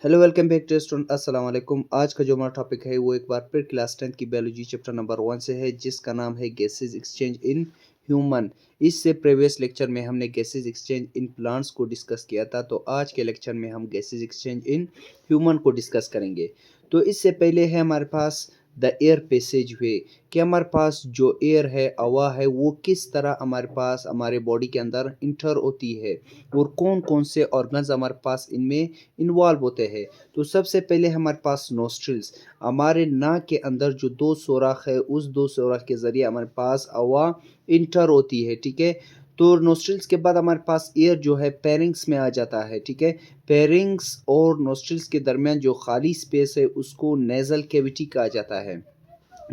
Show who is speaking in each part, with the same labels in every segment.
Speaker 1: Hello welcome back to student अस्सलाम वालेकुम। आज का जो हमारा टॉपिक है वो एक बार फिर क्लास 10 की बायोलॉजी चैप्टर नंबर 1 से है, जिसका नाम है गैसेस एक्सचेंज इन ह्यूमन। इससे प्रीवियस लेक्चर में हमने गैसेस एक्सचेंज इन प्लांट्स को डिस्कस किया था, तो आज के लेक्चर में हम गैसेस एक्सचेंज इन ह्यूमन को डिस्कस करेंगे। तो इससे पहले है हमारे पास द एयर पैसेज वे, कि हमारे पास जो एयर है, हवा है, वो किस तरह हमारे पास हमारे बॉडी के अंदर इंटर होती है और कौन कौन से ऑर्गन्स हमारे पास इनमें इन्वॉल्व होते हैं। तो सबसे पहले हमारे पास नोस्ट्रिल्स, हमारे नाक के अंदर जो दो सुराख है, उस दो सुराख के ज़रिए हमारे पास हवा इंटर होती है। ठीक है, तो नोस्ट्रिल्स के बाद हमारे पास एयर जो है पेरिंग्स में आ जाता है। ठीक है, पेरिंग्स और नोस्ट्रिल्स के दरमियान जो खाली स्पेस है उसको नेज़ल कैविटी कहा जाता है।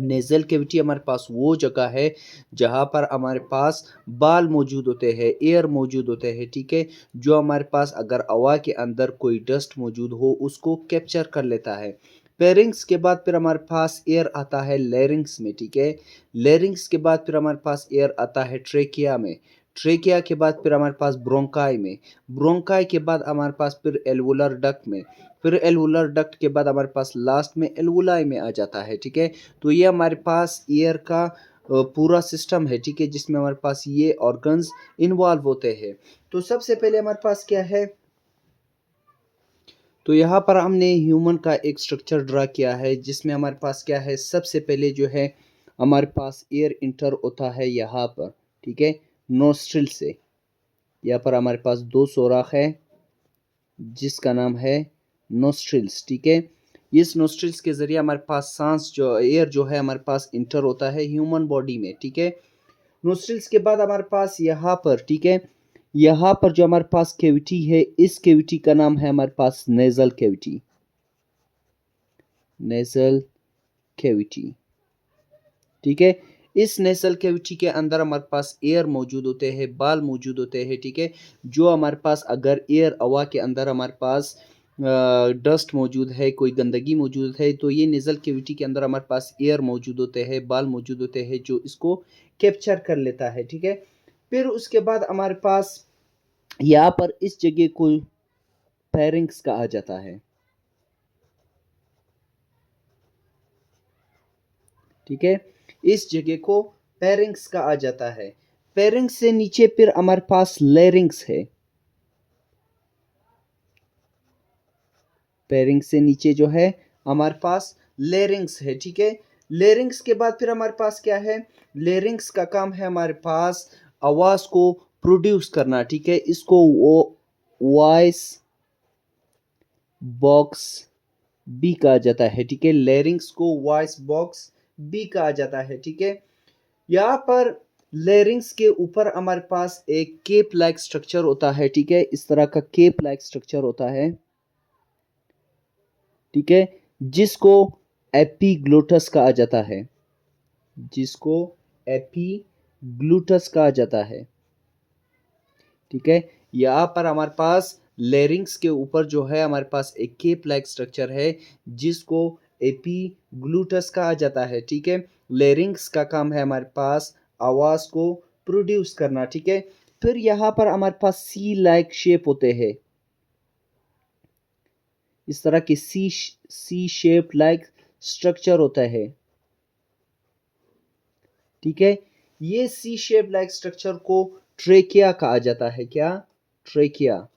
Speaker 1: नेज़ल कैविटी हमारे पास वो जगह है जहाँ पर हमारे पास बाल मौजूद होते हैं, एयर मौजूद होते हैं। ठीक है, जो हमारे पास अगर हवा के अंदर कोई डस्ट मौजूद हो उसको कैप्चर कर लेता है। पेरिंग्स के बाद फिर हमारे पास एयर आता है लेरिंग्स में। ठीक है, लेरिंग्स के बाद फिर हमारे पास एयर आता है ट्रेकिया में। ट्रेकिया के बाद फिर हमारे पास ब्रोंकाई में। ब्रोंकाई के बाद हमारे पास फिर एल्वुलर डक्ट में। फिर एल्वुलर डक्ट के बाद हमारे पास लास्ट में एल्वुलाई में आ जाता है। ठीक है, तो ये हमारे पास ईयर का पूरा सिस्टम है। ठीक है, जिसमें हमारे पास ये ऑर्गन्स इन्वॉल्व होते हैं। तो सबसे पहले हमारे पास क्या है, तो यहाँ पर हमने ह्यूमन का एक स्ट्रक्चर ड्रा किया है, जिसमें हमारे पास क्या है, सबसे पहले जो है हमारे पास एयर इंटर होता है यहाँ पर। ठीक है, नोस्ट्रिल से। यहाँ पर हमारे पास दो सुराख है जिसका नाम है नोस्ट्रिल्स। ठीक है, इस नोस्ट्रिल्स के ज़रिए हमारे पास सांस जो एयर जो है हमारे पास इंटर होता है ह्यूमन बॉडी में। ठीक है, नोस्ट्रिल्स के बाद हमारे पास यहाँ पर, ठीक है, यहाँ पर जो हमारे पास कैविटी है, इस कैविटी का नाम है हमारे पास नेजल कैविटी। Nasal cavity. ठीक है, इस नेजल कैविटी के अंदर हमारे पास एयर मौजूद होते हैं, बाल मौजूद होते हैं। ठीक है, जो हमारे पास अगर एयर हवा के अंदर हमारे पास डस्ट मौजूद है, कोई गंदगी मौजूद है, तो ये नेजल कैविटी के अंदर हमारे पास एयर मौजूद होते हैं, बाल मौजूद होते हैं, जो इसको कैप्चर कर लेता है। ठीक है, फिर उसके बाद हमारे पास यहाँ पर इस जगह को फेरिंक्स कहा जाता है। ठीक है, इस जगह को फेरिंक्स कहा जाता है। फेरिंक्स से नीचे फिर हमारे पास लेरिंग्स है। फेरिंक्स से नीचे जो है हमारे पास लेरिंग्स है। ठीक है, लेरिंग्स के बाद फिर हमारे पास क्या है, लेरिंग्स का काम है हमारे पास आवाज को प्रोड्यूस करना। ठीक है, इसको वो वॉइस बॉक्स बी कहा जाता है। ठीक है, लेरिंग्स को वॉइस बॉक्स बी कहा जाता है। ठीक है, यहाँ पर लेरिंग्स के ऊपर हमारे पास एक केप लाइक स्ट्रक्चर होता है। ठीक है, इस तरह का केप लाइक स्ट्रक्चर होता है। ठीक है, जिसको एपीग्लोटस कहा जाता है, जिसको एपीग्लूटस कहा जाता है। ठीक है, यहाँ पर हमारे पास लेरिंग्स के ऊपर जो है हमारे पास एक केप लाइक स्ट्रक्चर है, जिसको एपीग्लूटस कहा जाता है। ठीक है, लेरिंग्स का काम है हमारे पास आवाज को प्रोड्यूस करना। ठीक है, फिर यहाँ पर हमारे पास सी लाइक शेप होते हैं, इस तरह के सी शेप लाइक स्ट्रक्चर होता है। ठीक है, ये सी शेप लाइक स्ट्रक्चर को ट्रेकिया कहा जाता है। क्या? ट्रेकिया।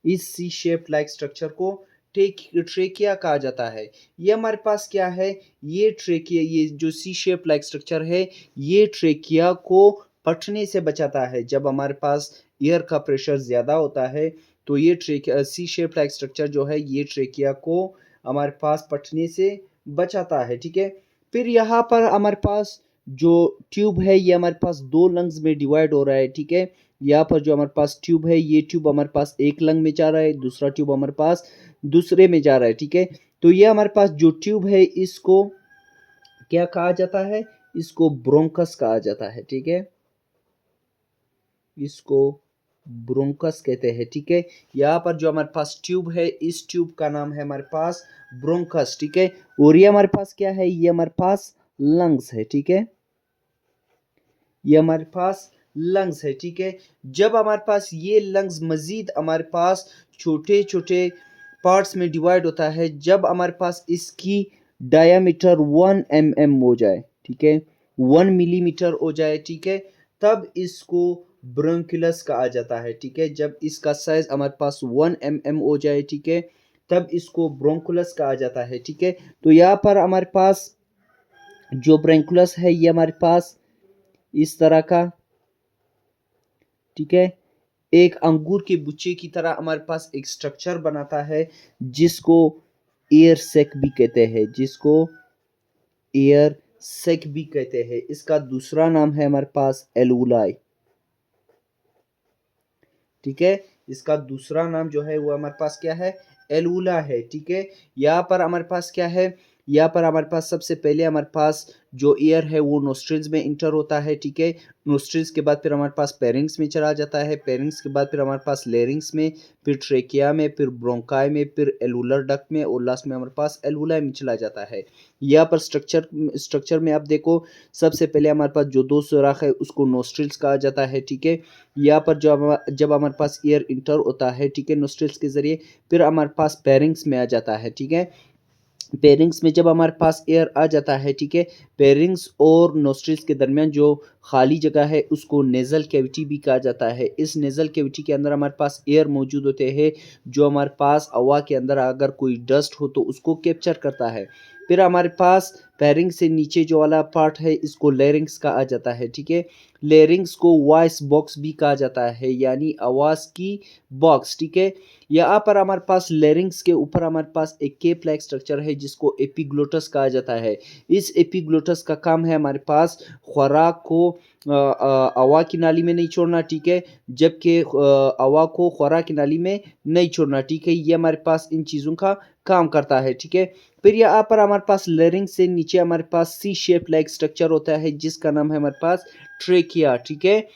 Speaker 1: इस सी शेप लाइक स्ट्रक्चर को ट्रेकिया कहा जाता है। ये हमारे पास क्या है, ये ट्रेकिया, ये जो सी शेप लाइक स्ट्रक्चर है, ये ट्रेकिया को फटने से बचाता है। जब हमारे पास एयर का प्रेशर ज़्यादा होता है, तो ये ट्रेकिया सी शेप लाइक स्ट्रक्चर जो है, ये ट्रेकिया को हमारे पास फटने से बचाता है। ठीक है, फिर यहाँ पर हमारे पास जो ट्यूब है, ये हमारे पास दो लंग्स में डिवाइड हो रहा है। ठीक है, यहाँ पर जो हमारे पास ट्यूब है, ये ट्यूब हमारे पास एक लंग में जा रहा है, दूसरा ट्यूब हमारे पास दूसरे में जा रहा है। ठीक है, तो ये हमारे पास जो ट्यूब है, इसको क्या कहा जाता है, इसको ब्रोंकस कहा जाता है। ठीक है, इसको ब्रोंकस कहते हैं। ठीक है, यहाँ पर जो हमारे पास ट्यूब है, इस ट्यूब का नाम है हमारे पास ब्रोंकस। ठीक है, और ये हमारे पास क्या है, ये हमारे पास लंग्स है। ठीक है, ये हमारे पास लंग्स है, ठीक है। जब हमारे पास ये लंग्स मज़ीद हमारे पास छोटे-छोटे पार्ट्स में डिवाइड होता है, जब हमारे पास इसकी डायामीटर 1 mm हो जाए, ठीक है, 1 मिलीमीटर हो जाए, ठीक है, तब इसको ब्रोंकुलस कहा जाता है, ठीक है। जब इसका साइज हमारे पास 1 mm हो जाए, ठीक है, तब इसको ब्रोंकुलस कहा जाता है, ठीक है। तो यहाँ पर हमारे पास जो ब्रोंकुलस है ये हमारे पास इस तरह का, ठीक है, एक अंगूर के गुच्छे की तरह हमारे पास एक स्ट्रक्चर बनाता है जिसको एयर सेक भी कहते हैं, जिसको एयर सेक भी कहते हैं। इसका दूसरा नाम है हमारे पास एलुलाई, ठीक है। इसका दूसरा नाम जो है वो हमारे पास क्या है, एलुला है, ठीक है। यहाँ पर हमारे पास क्या है, यहाँ पर हमारे पास सबसे पहले हमारे पास जो एयर है वो नोस्ट्रिल्स में इंटर होता है, ठीक है। नोस्ट्रिल्स के बाद फिर हमारे पास पेरिंग्स में चला जाता है, पेरिंग्स के बाद फिर हमारे पास लेरिंग्स में, फिर ट्रेकिया में, फिर ब्रोंकाई में, फिर एलुलर डक्ट में और लास्ट में हमारे पास एलुलाई में चला जाता है। यहाँ पर स्ट्रक्चर में आप देखो, सबसे पहले हमारे पास जो दो सुराख है उसको नोस्ट्रिल्स कहा जाता है, ठीक है। यहाँ पर जब हमारे पास एयर इंटर होता है, ठीक है, नोस्ट्रिल्स के जरिए, फिर हमारे पास पेरिंग्स में आ जाता है, ठीक है। पेरिंग्स में जब हमारे पास एयर आ जाता है, ठीक है, पेरिंग्स और नोस्ट्रिल्स के दरमियान जो खाली जगह है उसको नेजल कैविटी भी कहा जाता है। इस नेजल कैविटी के अंदर हमारे पास एयर मौजूद होते हैं जो हमारे पास हवा के अंदर अगर कोई डस्ट हो तो उसको कैप्चर करता है। फिर हमारे पास पेरिंग से नीचे जो वाला पार्ट है इसको लेरिंग्स कहा जाता है, ठीक है। लेरिंग्स को वॉइस बॉक्स भी कहा जाता है, यानी आवाज़ की बॉक्स, ठीक है। यहाँ पर हमारे पास लेरिंग्स के ऊपर हमारे पास एक केप लाइक स्ट्रक्चर है जिसको एपिग्लोटस कहा जाता है। इस एपिग्लोटस का काम है हमारे पास खुराक को हवा की नाली में नहीं छोड़ना, ठीक है, जबकि हवा को खुराक की नाली में नहीं छोड़ना, ठीक है। ये हमारे पास इन चीज़ों का काम करता है, ठीक है। फिर यहाँ पर हमारे पास लेरिंग से नीचे हमारे पास सी शेप लाइक स्ट्रक्चर होता है जिसका नाम है हमारे पास ट्रेकिया, ठीक है।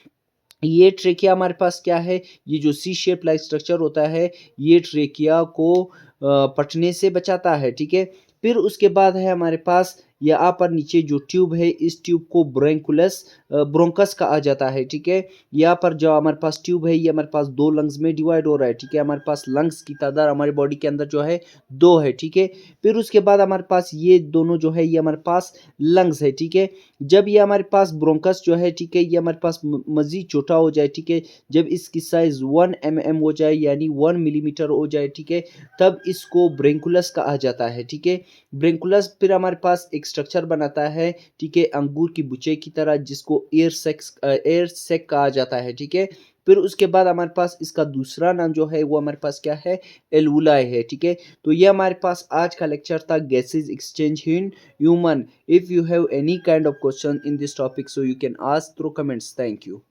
Speaker 1: ये ट्रेकिया हमारे पास क्या है, ये जो सी शेप लाइक स्ट्रक्चर होता है ये ट्रेकिया को पटने से बचाता है, ठीक है। फिर उसके बाद है हमारे पास यहाँ पर नीचे जो ट्यूब है इस ट्यूब को ब्रोंकस कहा जाता है, ठीक है। यहाँ पर जो हमारे पास ट्यूब है ये हमारे पास दो लंग्स में डिवाइड हो रहा है, ठीक है। हमारे पास लंग्स की तादाद हमारी बॉडी के अंदर जो है दो है, ठीक है। फिर उसके बाद हमारे पास ये दोनों जो है ये हमारे पास लंग्स है, ठीक है। जब ये हमारे पास ब्रोंकस जो है, ठीक है, ये हमारे पास मजीद छोटा हो जाए, ठीक है, जब इसकी साइज 1 mm हो जाए यानी 1 मिलीमीटर हो जाए, ठीक है, तब इसको ब्रेंकुलस कहा जाता है, ठीक है। ब्रेंकुलस फिर हमारे पास एक स्ट्रक्चर बनाता है, ठीक है, अंगूर की बुचे की तरह जिसको एयर सेक कहा जाता है, ठीक है। फिर उसके बाद हमारे पास इसका दूसरा नाम जो है वो हमारे पास क्या है, एलुलाई है, ठीक है। तो ये हमारे पास आज का लेक्चर था gases exchange in human. If you have any kind of question in this topic, so you can ask through comments. Thank you.